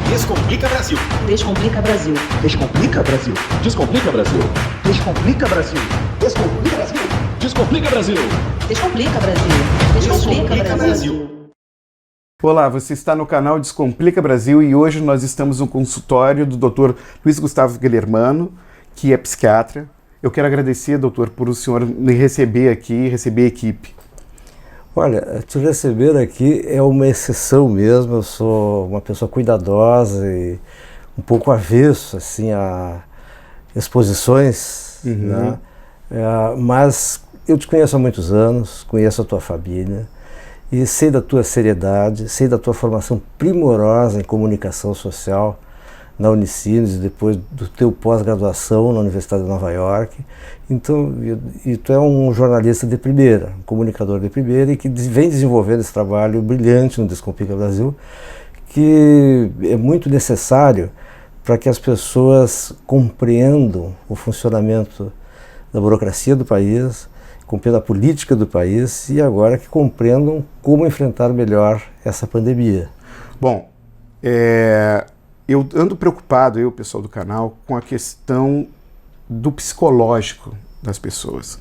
Descomplica Brasil. Descomplica Brasil. Descomplica Brasil. Descomplica Brasil. Descomplica Brasil. Descomplica Brasil. Descomplica Brasil. Descomplica Brasil. Descomplica Brasil. Olá, você está no canal Descomplica Brasil e hoje nós estamos no consultório do Dr. Luiz Gustavo Guilhermano, que é psiquiatra. Eu quero agradecer, doutor, por o senhor me receber aqui e receber a equipe. Olha, te receber aqui é uma exceção mesmo. Eu sou uma pessoa cuidadosa e um pouco avesso assim, a exposições, né? Mas eu te conheço há muitos anos, conheço a tua família e sei da tua seriedade, sei da tua formação primorosa em comunicação social na Unicinos e depois do teu pós-graduação na Universidade de Nova York. Então, e tu é um jornalista de primeira, um comunicador de primeira e que vem desenvolvendo esse trabalho brilhante no Descomplica Brasil, que é muito necessário para que as pessoas compreendam o funcionamento da burocracia do país, compreendam a política do país e agora que compreendam como enfrentar melhor essa pandemia. Bom, eu ando preocupado, o pessoal do canal, com a questão do psicológico das pessoas.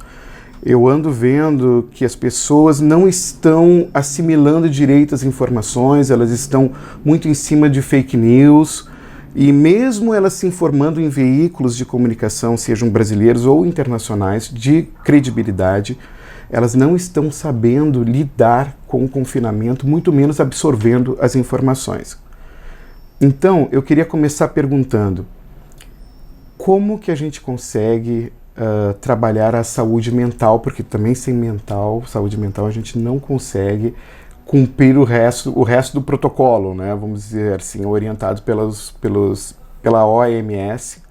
Eu ando vendo que as pessoas não estão assimilando direito as informações, elas estão muito em cima de fake news, e mesmo elas se informando em veículos de comunicação, sejam brasileiros ou internacionais, de credibilidade, elas não estão sabendo lidar com o confinamento, muito menos absorvendo as informações. Então, eu queria começar perguntando, como que a gente consegue trabalhar a saúde mental, porque também sem saúde mental, a gente não consegue cumprir o resto do protocolo, né? Vamos dizer assim, orientado pela OMS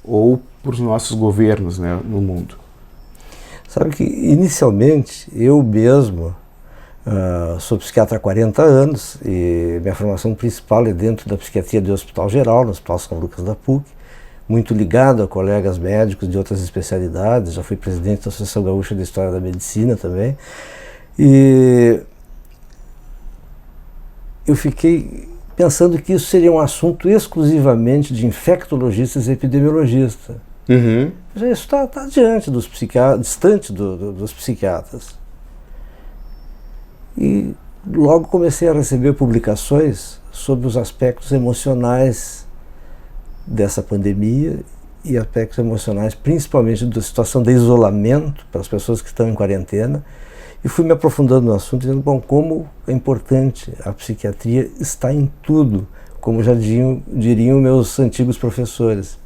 ou por nossos governos, né, no mundo. Sabe que, inicialmente, eu mesmo sou psiquiatra há 40 anos e minha formação principal é dentro da psiquiatria do Hospital Geral, no Hospital São Lucas da PUC, muito ligado a colegas médicos de outras especialidades, já fui presidente da Associação Gaúcha de História da Medicina também, e eu fiquei pensando que isso seria um assunto exclusivamente de infectologistas e epidemiologistas. Isso está distante dos psiquiatras. E logo comecei a receber publicações sobre os aspectos emocionais dessa pandemia e aspectos emocionais principalmente da situação de isolamento para as pessoas que estão em quarentena, e fui me aprofundando no assunto, dizendo, bom, como é importante, a psiquiatria está em tudo, como já diriam meus antigos professores.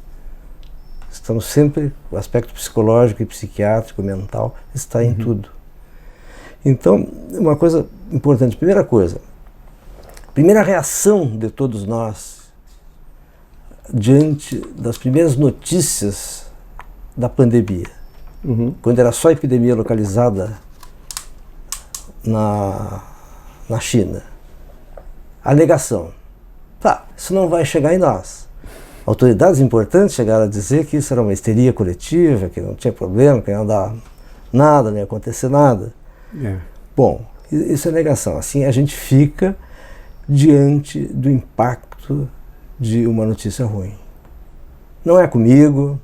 Estamos sempre, o aspecto psicológico e psiquiátrico, mental, está em tudo. Então, uma coisa importante, primeira reação de todos nós diante das primeiras notícias da pandemia, quando era só epidemia localizada na China, a negação. Isso não vai chegar em nós. Autoridades importantes chegaram a dizer que isso era uma histeria coletiva, que não tinha problema, que não ia dar nada, não ia acontecer nada. Bom, isso é negação. Assim a gente fica diante do impacto de uma notícia ruim. Não é comigo,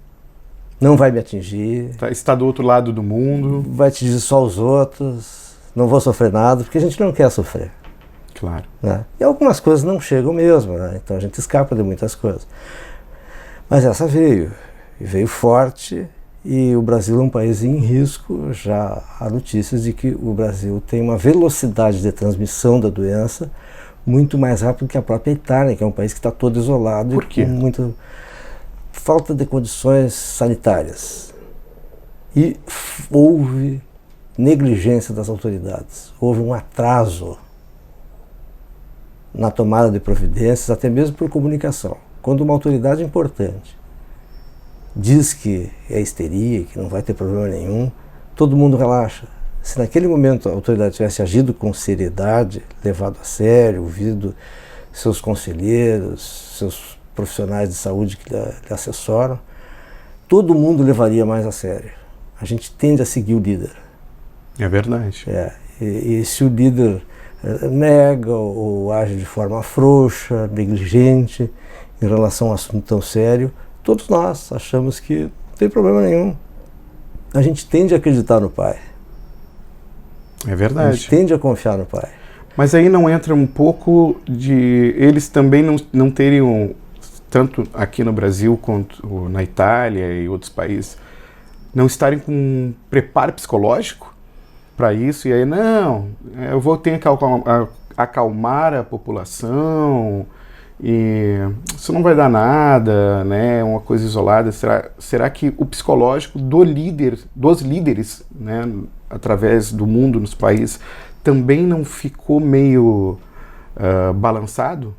não vai me atingir. Está do outro lado do mundo. Vai atingir só os outros, não vou sofrer nada, porque a gente não quer sofrer. Claro. Né? E algumas coisas não chegam mesmo, né? Então a gente escapa de muitas coisas. Mas essa veio forte. E o Brasil é um país em risco, já há notícias de que o Brasil tem uma velocidade de transmissão da doença muito mais rápida que a própria Itália, que é um país que está todo isolado. Por quê? E com muita falta de condições sanitárias. E houve negligência das autoridades, houve um atraso na tomada de providências, até mesmo por comunicação. Quando uma autoridade importante diz que é histeria, que não vai ter problema nenhum, todo mundo relaxa. Se naquele momento a autoridade tivesse agido com seriedade, levado a sério, ouvido seus conselheiros, seus profissionais de saúde que lhe assessoram, todo mundo levaria mais a sério. A gente tende a seguir o líder. É verdade. E se o líder nega ou age de forma frouxa, negligente em relação a um assunto tão sério. Todos nós achamos que não tem problema nenhum. A gente tende a acreditar no pai. É verdade. A gente tende a confiar no pai. Mas aí não entra um pouco de eles também não teriam, tanto aqui no Brasil quanto na Itália e outros países, não estarem com um preparo psicológico para isso, e aí, não, eu vou ter que acalmar a população, e isso não vai dar nada, né, uma coisa isolada. Será que o psicológico dos líderes, né, através do mundo, nos países, também não ficou meio balançado?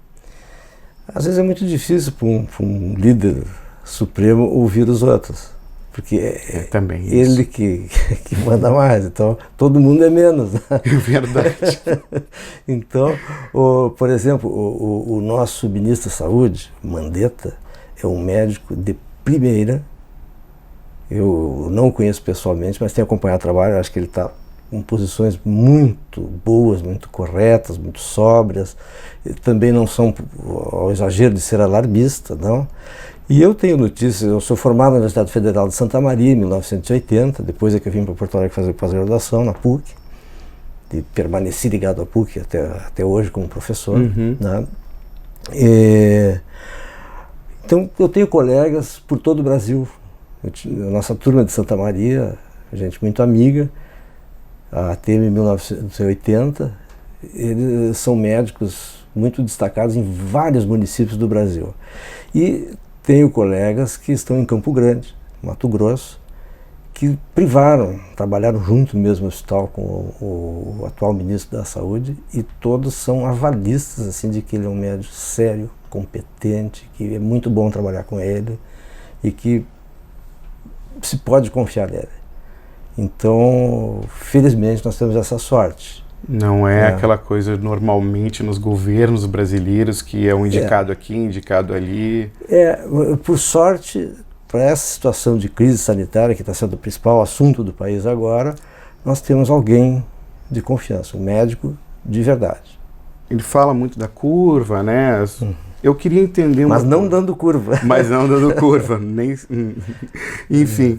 Às vezes é muito difícil para um líder supremo ouvir os outros. Porque é também ele isso. que manda mais, então todo mundo é menos. Né? É verdade. Então, por exemplo, o nosso ministro da Saúde, Mandetta, é um médico de primeira. Eu não o conheço pessoalmente, mas tenho acompanhado o trabalho. Acho que ele está em posições muito boas, muito corretas, muito sóbrias. Também não são ao exagero de ser alarmista, não. E eu tenho notícias, eu sou formado na Universidade Federal de Santa Maria em 1980, depois é que eu vim para Porto Alegre fazer pós-graduação na PUC, e permaneci ligado à PUC até hoje como professor. Uhum. Né? Então eu tenho colegas por todo o Brasil. A nossa turma de Santa Maria, gente muito amiga, a TM 1980, eles são médicos muito destacados em vários municípios do Brasil. E tenho colegas que estão em Campo Grande, Mato Grosso, que trabalharam junto no mesmo hospital com o atual ministro da Saúde, e todos são avalistas assim, de que ele é um médico sério, competente, que é muito bom trabalhar com ele e que se pode confiar nele. Então, felizmente, nós temos essa sorte. Não é aquela coisa normalmente nos governos brasileiros que é um indicado aqui, indicado ali. Por sorte, para essa situação de crise sanitária, que está sendo o principal assunto do país agora, nós temos alguém de confiança, um médico de verdade. Ele fala muito da curva, né? Eu queria entender... Mas não dando curva. Mas não dando curva. Enfim...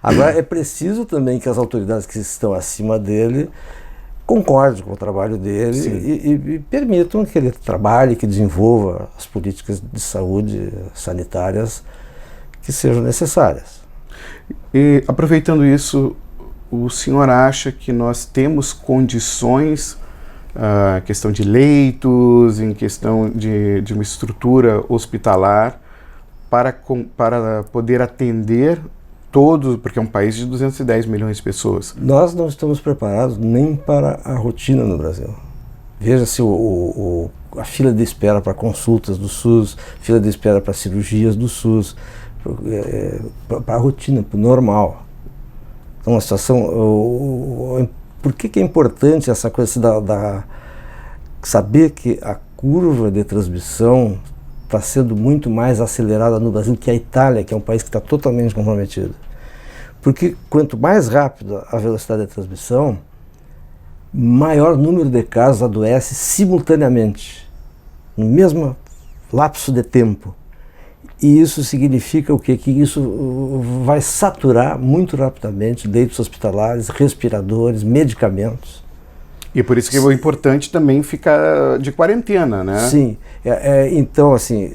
Agora é preciso também que as autoridades que estão acima dele concordem com o trabalho dele e permitam que ele trabalhe, que desenvolva as políticas de saúde sanitárias que sejam necessárias. E aproveitando isso, o senhor acha que nós temos condições, questão de leitos, em questão de uma estrutura hospitalar, para poder atender todos, porque é um país de 210 milhões de pessoas? Nós não estamos preparados nem para a rotina no Brasil. Veja-se a fila de espera para consultas do SUS, fila de espera para cirurgias do SUS, para a rotina, para o normal. Então, a situação... Por que é importante essa coisa saber que a curva de transmissão está sendo muito mais acelerada no Brasil que a Itália, que é um país que está totalmente comprometido. Porque quanto mais rápida a velocidade de transmissão, maior número de casos adoece simultaneamente, no mesmo lapso de tempo. E isso significa o quê? Que isso vai saturar muito rapidamente leitos hospitalares, respiradores, medicamentos. E por isso que é importante também ficar de quarentena, né? Sim. Então, assim,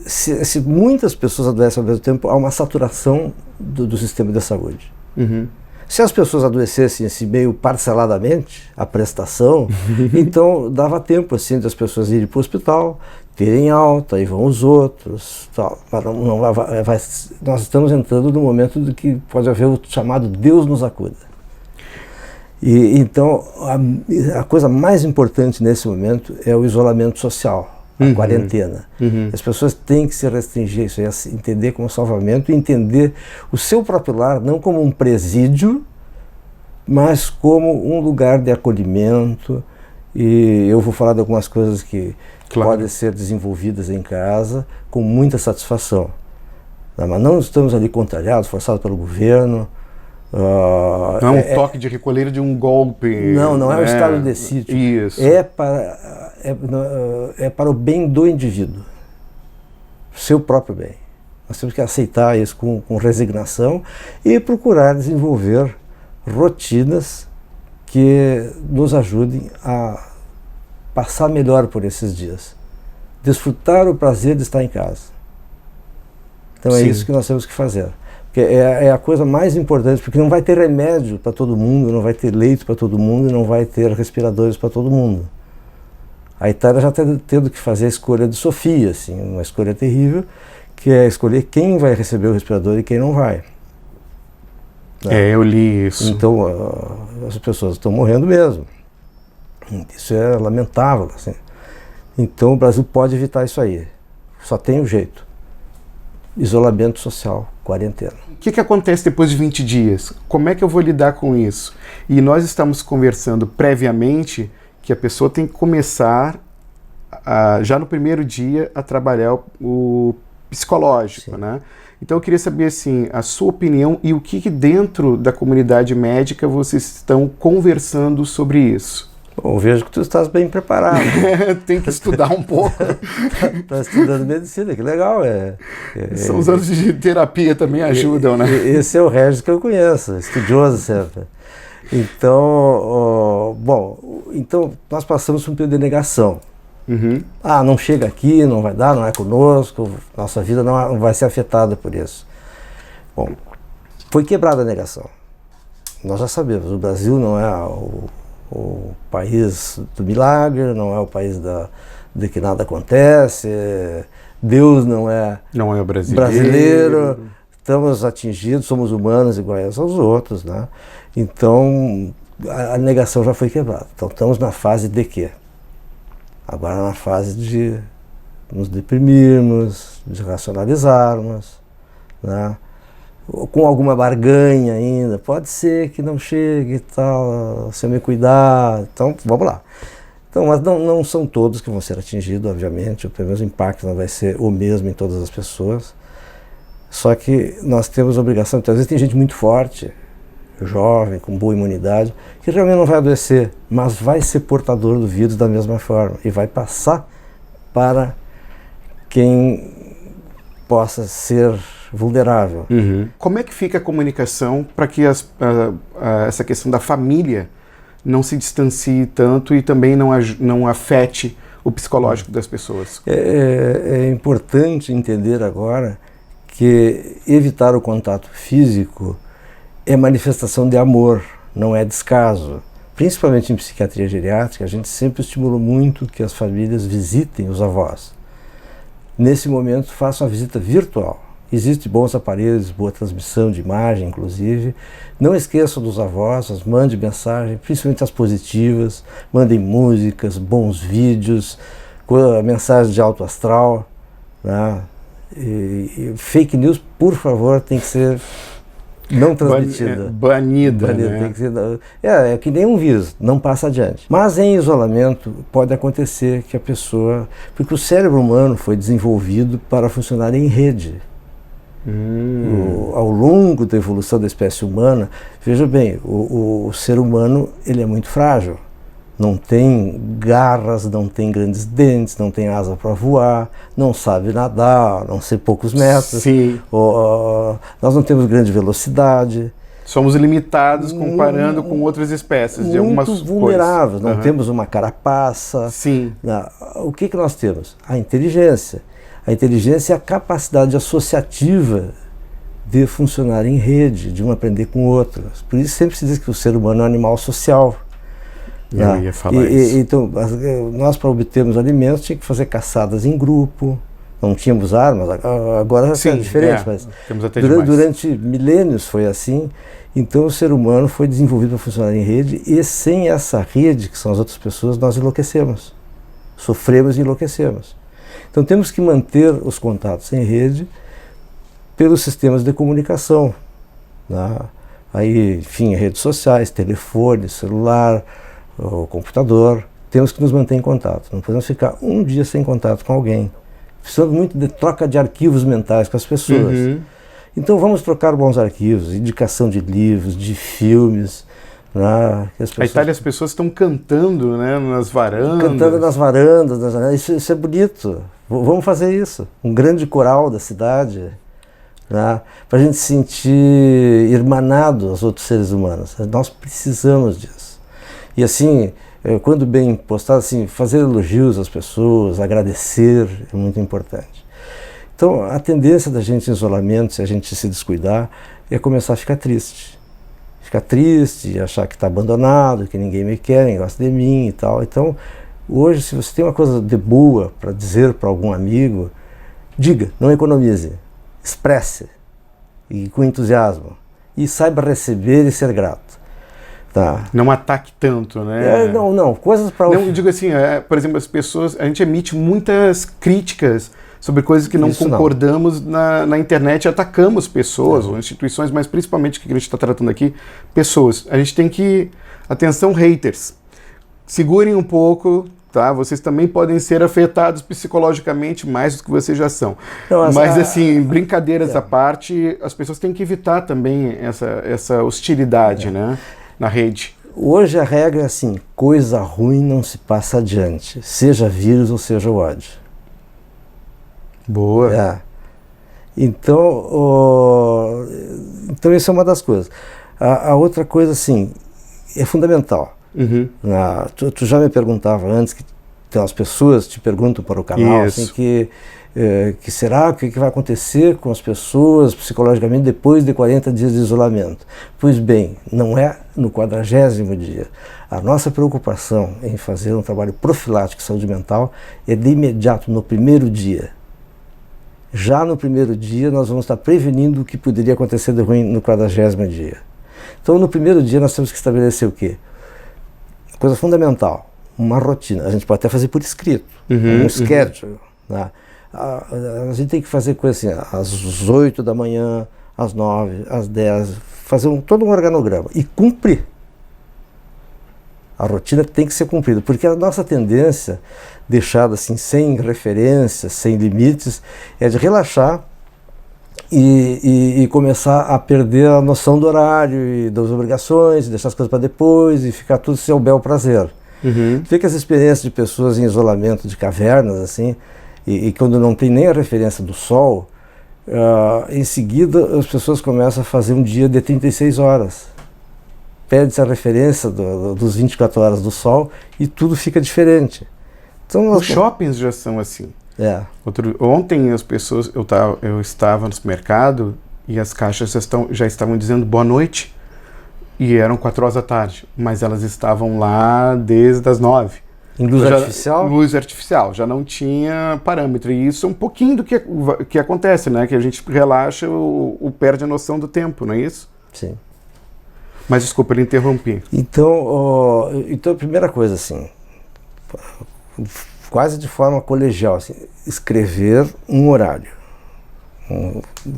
se muitas pessoas adoecem ao mesmo tempo, há uma saturação do sistema de saúde. Uhum. Se as pessoas adoecessem assim, meio parceladamente, a prestação, então dava tempo assim, das pessoas irem para o hospital, terem alta, aí vão os outros. Tal. Nós estamos entrando no momento de que pode haver o chamado Deus nos acuda. E então, a coisa mais importante nesse momento é o isolamento social, a quarentena. As pessoas têm que se restringir isso, entender como salvamento e entender o seu próprio lar não como um presídio, mas como um lugar de acolhimento. E eu vou falar de algumas coisas que podem ser desenvolvidas em casa com muita satisfação. Mas não estamos ali contrariados, forçados pelo governo. Não é um toque de recolher de um golpe. Não é um estado de sítio. Isso. É para o bem do indivíduo, seu próprio bem. Nós temos que aceitar isso com resignação e procurar desenvolver rotinas que nos ajudem a passar melhor por esses dias. Desfrutar o prazer de estar em casa. Então é isso que nós temos que fazer. Porque é a coisa mais importante, porque não vai ter remédio para todo mundo, não vai ter leito para todo mundo, não vai ter respiradores para todo mundo. A Itália já está tendo que fazer a escolha de Sofia, assim, uma escolha terrível, que é escolher quem vai receber o respirador e quem não vai. Eu li isso. Então, as pessoas estão morrendo mesmo. Isso é lamentável, assim. Então, o Brasil pode evitar isso aí. Só tem um jeito. Isolamento social, quarentena. O que acontece depois de 20 dias? Como é que eu vou lidar com isso? E nós estamos conversando previamente que a pessoa tem que começar, já no primeiro dia, a trabalhar o psicológico, né? Então eu queria saber, assim, a sua opinião e o que dentro da comunidade médica vocês estão conversando sobre isso. Bom, vejo que tu estás bem preparado. Tem que estudar um pouco. Está estudando medicina, que legal. São os anos de terapia também ajudam, né? Esse é o Regis que eu conheço, estudioso sempre. Então, então nós passamos por um período de negação. Uhum. Não chega aqui, não vai dar, não é conosco, nossa vida não vai ser afetada por isso. Bom, foi quebrada a negação. Nós já sabemos, o Brasil não é o país do milagre, não é o país de que nada acontece, Deus não é brasileiro, estamos atingidos, somos humanos iguais aos outros, né? Então a negação já foi quebrada. Então estamos na fase de quê? Agora na fase de nos deprimirmos, de racionalizarmos, né? Com alguma barganha ainda, pode ser que não chegue e tal, se eu me cuidar, então vamos lá. Então, mas não são todos que vão ser atingidos, obviamente, pelo menos o impacto não vai ser o mesmo em todas as pessoas, só que nós temos a obrigação, então, às vezes tem gente muito forte, jovem, com boa imunidade, que realmente não vai adoecer, mas vai ser portador do vírus da mesma forma e vai passar para quem possa ser vulnerável. Uhum. Como é que fica a comunicação para que essa questão da família não se distancie tanto e também não afete o psicológico das pessoas? É importante entender agora que evitar o contato físico é manifestação de amor, não é descaso. Principalmente em psiquiatria geriátrica, a gente sempre estimulou muito que as famílias visitem os avós. Nesse momento, façam a visita virtual. Existem bons aparelhos, boa transmissão de imagem, inclusive. Não esqueçam dos avós, mande mensagem, principalmente as positivas, mandem músicas, bons vídeos, mensagens de alto astral, né? E fake news, por favor, tem que ser não transmitida. Banida, né? Tem que ser, é que nem um vírus, não passa adiante. Mas em isolamento pode acontecer que a pessoa... Porque o cérebro humano foi desenvolvido para funcionar em rede. Ao longo da evolução da espécie humana, veja bem, o ser humano ele é muito frágil. Não tem garras, não tem grandes dentes, não tem asa para voar, não sabe nadar, não sei poucos metros. Sim. Nós não temos grande velocidade. Somos limitados comparando com outras espécies. De algumas muito vulneráveis, coisas. Não temos uma carapaça. Sim. O que nós temos? A inteligência. A inteligência é a capacidade associativa de funcionar em rede, de um aprender com o outro. Por isso sempre se diz que o ser humano é um animal social. Eu ia falar isso. Então, nós para obtermos alimentos tínhamos que fazer caçadas em grupo, não tínhamos armas, agora é diferente, mas temos até durante milênios foi assim. Então o ser humano foi desenvolvido para funcionar em rede e sem essa rede, que são as outras pessoas, nós enlouquecemos, sofremos e enlouquecemos. Então temos que manter os contatos em rede pelos sistemas de comunicação, né? Aí, enfim, redes sociais, telefone, celular, o computador, temos que nos manter em contato, não podemos ficar um dia sem contato com alguém. Precisamos muito de troca de arquivos mentais com as pessoas. Então vamos trocar bons arquivos, indicação de livros, de filmes, né, que as pessoas... A Itália, as pessoas estão cantando, né, nas varandas. Cantando nas varandas, isso é bonito. Vamos fazer isso. Um grande coral da cidade, né, para a gente se sentir irmanado aos outros seres humanos. Nós precisamos disso. E assim, quando bem postado, assim, fazer elogios às pessoas, agradecer é muito importante. Então, a tendência da gente em isolamento, se a gente se descuidar, é começar a ficar triste. Ficar triste, achar que está abandonado, que ninguém me quer, ninguém gosta de mim e tal. Então, hoje, se você tem uma coisa de boa para dizer para algum amigo, diga, não economize, expresse, e com entusiasmo, e saiba receber e ser grato. Tá. Não ataque tanto, né? Não, coisas para... Não, eu digo assim, por exemplo, as pessoas, a gente emite muitas críticas sobre coisas que não concordamos na internet e atacamos pessoas ou instituições, mas principalmente o que a gente está tratando aqui, pessoas. A gente tem que... Atenção, haters. Segurem um pouco, tá? Vocês também podem ser afetados psicologicamente mais do que vocês já são. Não, mas assim, brincadeiras à parte, as pessoas têm que evitar também essa hostilidade, né? Na rede. Hoje a regra é assim, coisa ruim não se passa adiante, seja vírus ou seja o ódio. Boa. Então isso é uma das coisas. A outra coisa, assim, é fundamental. Uhum. Tu já me perguntava antes, que tem as pessoas te perguntam para o canal, assim, que será, o que vai acontecer com as pessoas psicologicamente depois de 40 dias de isolamento? Pois bem, não é no 40º dia. A nossa preocupação em fazer um trabalho profilático de saúde mental é de imediato, no primeiro dia. Já no primeiro dia nós vamos estar prevenindo o que poderia acontecer de ruim no 40º dia. Então no primeiro dia nós temos que estabelecer o quê? Coisa fundamental, uma rotina. A gente pode até fazer por escrito, um schedule, né? A gente tem que fazer coisa assim, às 8 da manhã, às 9, às 10, fazer todo um organograma e cumprir. A rotina tem que ser cumprida, porque a nossa tendência, deixada assim, sem referências, sem limites, é de relaxar e começar a perder a noção do horário e das obrigações, deixar as coisas para depois e ficar tudo seu bel prazer. Vê que as experiências de pessoas em isolamento de cavernas, assim, e quando não tem nem a referência do sol, em seguida as pessoas começam a fazer um dia de 36 horas. Perde-se a referência dos 24 horas do sol e tudo fica diferente. Então, os shoppings já são assim. Ontem as pessoas, eu estava no supermercado e as caixas já estavam dizendo boa noite e eram 4 horas da tarde, mas elas estavam lá desde as 9. Em luz artificial? Luz artificial, já não tinha parâmetro. E isso é um pouquinho do que acontece, né? Que a gente relaxa ou perde a noção do tempo, não é isso? Sim. Mas desculpa, eu interrompi. Então, a primeira coisa, assim, quase de forma colegial, assim, escrever um horário,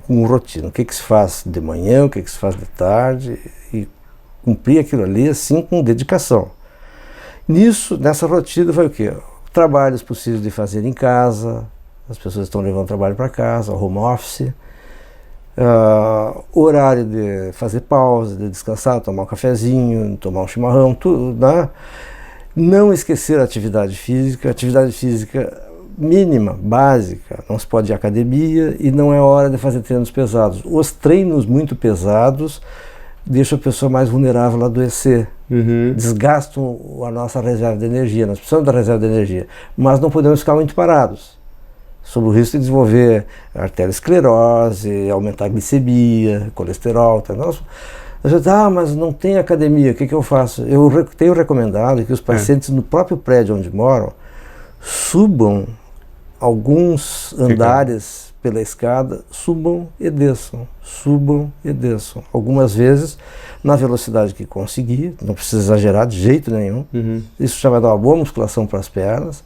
uma rotina. O que se faz de manhã, o que se faz de tarde, e cumprir aquilo ali, assim, com dedicação. Nessa rotina vai o quê? Trabalhos possíveis de fazer em casa, as pessoas estão levando trabalho para casa, home office, horário de fazer pausa, de descansar, tomar um cafezinho, tomar um chimarrão, tudo, né? Não esquecer a atividade física mínima, básica. Não se pode ir à academia e não é hora de fazer treinos pesados. Os treinos muito pesados deixam a pessoa mais vulnerável a adoecer. Desgastam a nossa reserva de energia. Nós precisamos da reserva de energia, mas não podemos ficar muito parados, sob o risco de desenvolver arteriosclerose, aumentar a glicemia, colesterol. Tá? Mas não tem academia, o que eu faço? Eu tenho recomendado que os pacientes no próprio prédio onde moram subam alguns andares pela escada, subam e desçam. Algumas vezes na velocidade que conseguir, não precisa exagerar de jeito nenhum. Isso já vai dar uma boa musculação para as pernas.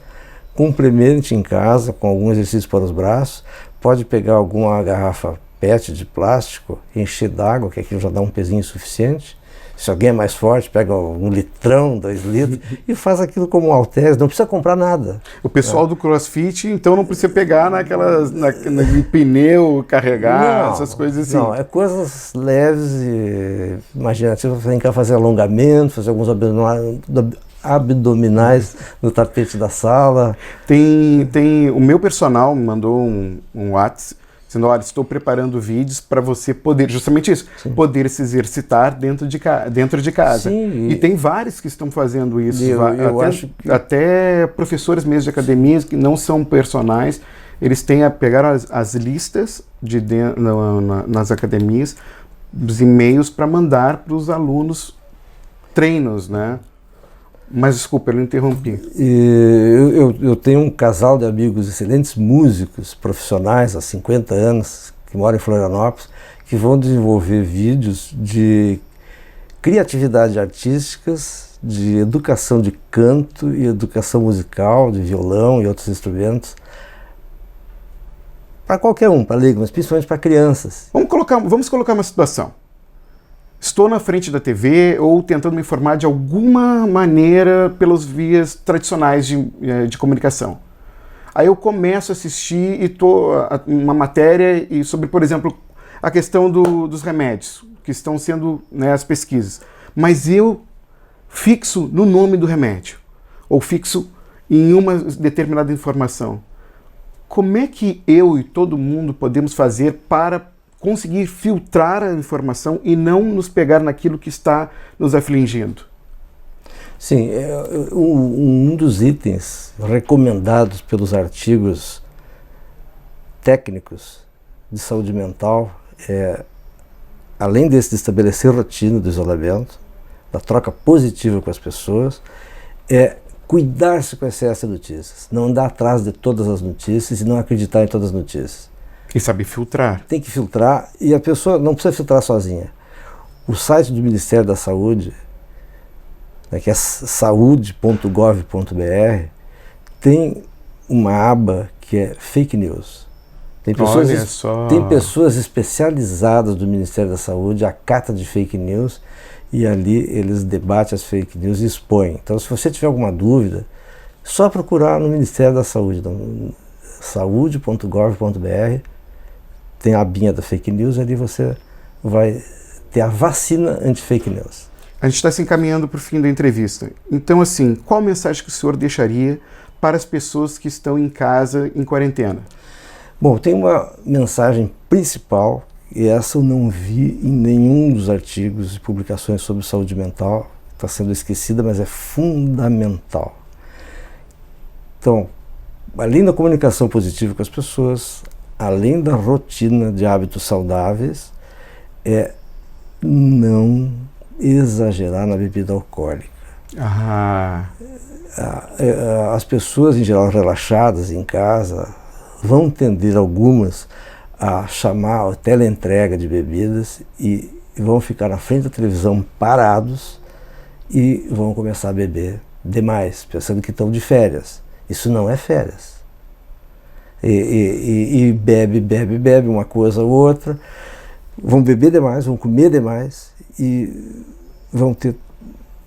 Complemente em casa com algum exercício para os braços. Pode pegar alguma garrafa PET de plástico, encher d'água, que aquilo já dá um pezinho suficiente, Se alguém é mais forte, pega 1 litrão, 2 litros e faz aquilo como um halteres, não precisa comprar nada. O pessoal do CrossFit, então, não precisa pegar naquele pneu, carregar, essas coisas assim. Não, é coisas leves e imaginativas. Você tem que fazer alongamento, fazer alguns abdominais no tapete da sala. O meu personal me mandou um WhatsApp dizendo, olha, estou preparando vídeos para você poder, justamente isso, poder se exercitar dentro de casa. Sim, e tem vários que estão fazendo isso, eu acho que... até professores mesmo de academias que não são personagens, eles pegaram as listas nas academias, os e-mails para mandar para os alunos treinos, né? Mas desculpa, eu interrompi. Eu tenho um casal de amigos excelentes músicos profissionais há 50 anos, que moram em Florianópolis, que vão desenvolver vídeos de criatividade artísticas, de educação de canto e educação musical, de violão e outros instrumentos, para qualquer um, para leigos, mas principalmente para crianças. Vamos colocar uma situação. Estou na frente da TV ou tentando me informar de alguma maneira pelas vias tradicionais de comunicação. Aí eu começo a assistir e uma matéria sobre, por exemplo, a questão dos remédios, que estão sendo, né, as pesquisas. Mas eu fixo no nome do remédio, ou fixo em uma determinada informação. Como é que eu e todo mundo podemos fazer para conseguir filtrar a informação e não nos pegar naquilo que está nos afligindo? Sim, um dos itens recomendados pelos artigos técnicos de saúde mental é, além desse de estabelecer rotina do isolamento, da troca positiva com as pessoas, é cuidar-se com excesso de notícias, não andar atrás de todas as notícias e não acreditar em todas as notícias. E saber filtrar. Tem que filtrar, e a pessoa não precisa filtrar sozinha. O site do Ministério da Saúde, né, que é saude.gov.br, tem uma aba que é fake news. Tem pessoas especializadas do Ministério da Saúde, a cata de fake news, e ali eles debatem as fake news e expõem. Então, se você tiver alguma dúvida, só procurar no Ministério da Saúde, saude.gov.br, tem a abinha da fake news, ali você vai ter a vacina anti-fake news. A gente está se encaminhando para o fim da entrevista. Então, assim, qual mensagem que o senhor deixaria para as pessoas que estão em casa, em quarentena? Bom, tem uma mensagem principal, e essa eu não vi em nenhum dos artigos e publicações sobre saúde mental, está sendo esquecida, mas é fundamental. Então, além da comunicação positiva com as pessoas, além da rotina de hábitos saudáveis, é não exagerar na bebida alcoólica. As pessoas, em geral, relaxadas em casa, vão tender algumas a chamar a teleentrega de bebidas e vão ficar na frente da televisão parados e vão começar a beber demais, pensando que estão de férias. Isso não é férias. E bebe uma coisa ou outra, vão beber demais, vão comer demais e vão ter,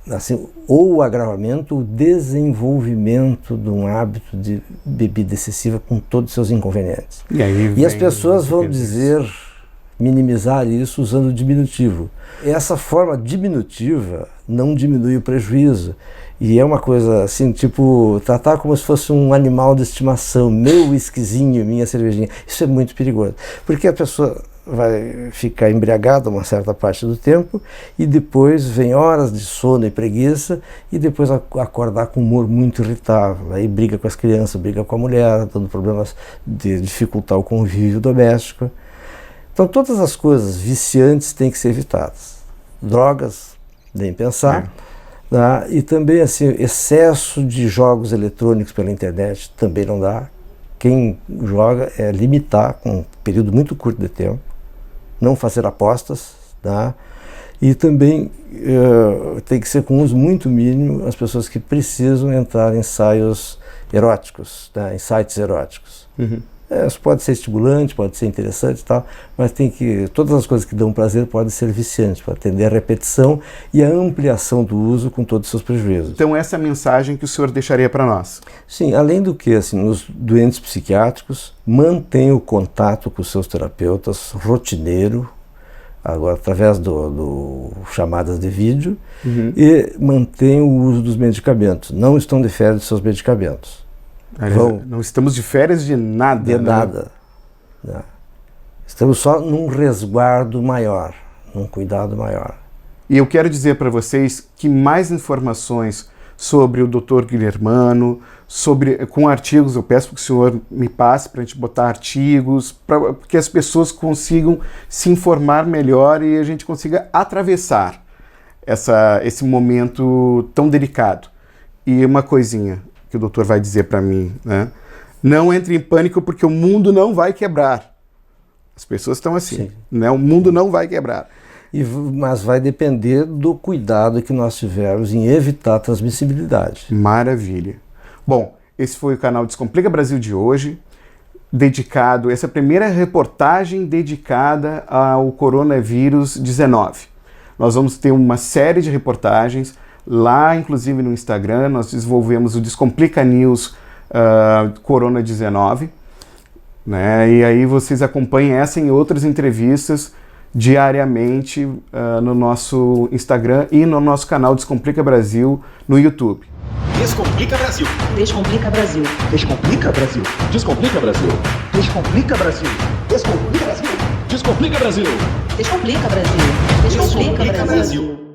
assim, ou o agravamento ou o desenvolvimento de um hábito de bebida excessiva com todos os seus inconvenientes. E as pessoas vão minimizar isso usando o diminutivo. Essa forma diminutiva não diminui o prejuízo. E é uma coisa assim, tipo, tratar como se fosse um animal de estimação, meu whiskyzinho, minha cervejinha. Isso é muito perigoso, porque a pessoa vai ficar embriagada uma certa parte do tempo e depois vem horas de sono e preguiça e depois acordar com humor muito irritável. Aí briga com as crianças, briga com a mulher, dando problemas de dificultar o convívio doméstico. Então todas as coisas viciantes têm que ser evitadas. Drogas, nem pensar. Tá? E também assim, excesso de jogos eletrônicos pela internet também não dá. Quem joga é limitar com um período muito curto de tempo, não fazer apostas, tá? E também tem que ser com uso muito mínimo as pessoas que precisam entrar em ensaios eróticos, tá? Em sites eróticos. Isso pode ser estimulante, pode ser interessante e tal, mas todas as coisas que dão prazer podem ser viciantes, para atender a repetição e a ampliação do uso com todos os seus prejuízos. Então essa é a mensagem que o senhor deixaria para nós. Sim, além do que, assim, nos doentes psiquiátricos, mantenha o contato com os seus terapeutas rotineiro, agora através do chamadas de vídeo, e mantenha o uso dos medicamentos. Não estão de férias dos seus medicamentos. Não estamos de férias de nada. De nada. Né? Estamos só num resguardo maior, num cuidado maior. E eu quero dizer para vocês que mais informações sobre o Dr. Guilhermano, com artigos, eu peço que o senhor me passe para a gente botar artigos, para que as pessoas consigam se informar melhor e a gente consiga atravessar esse momento tão delicado. E uma coisinha que o doutor vai dizer para mim, né? Não entre em pânico porque o mundo não vai quebrar. As pessoas estão assim, né? O mundo não vai quebrar. Mas vai depender do cuidado que nós tivermos em evitar a transmissibilidade. Maravilha. Bom, esse foi o canal Descomplica Brasil de hoje, essa é a primeira reportagem dedicada ao coronavírus 19. Nós vamos ter uma série de reportagens lá, inclusive no Instagram. Nós desenvolvemos o Descomplica News Corona 19, né? E aí vocês acompanhem essa e outras entrevistas diariamente no nosso Instagram e no nosso canal Descomplica Brasil no YouTube. Descomplica Brasil. Descomplica Brasil. Descomplica Brasil. Descomplica Brasil. Descomplica Brasil. Descomplica Brasil. Descomplica Brasil. Descomplica Brasil. Descomplica Brasil.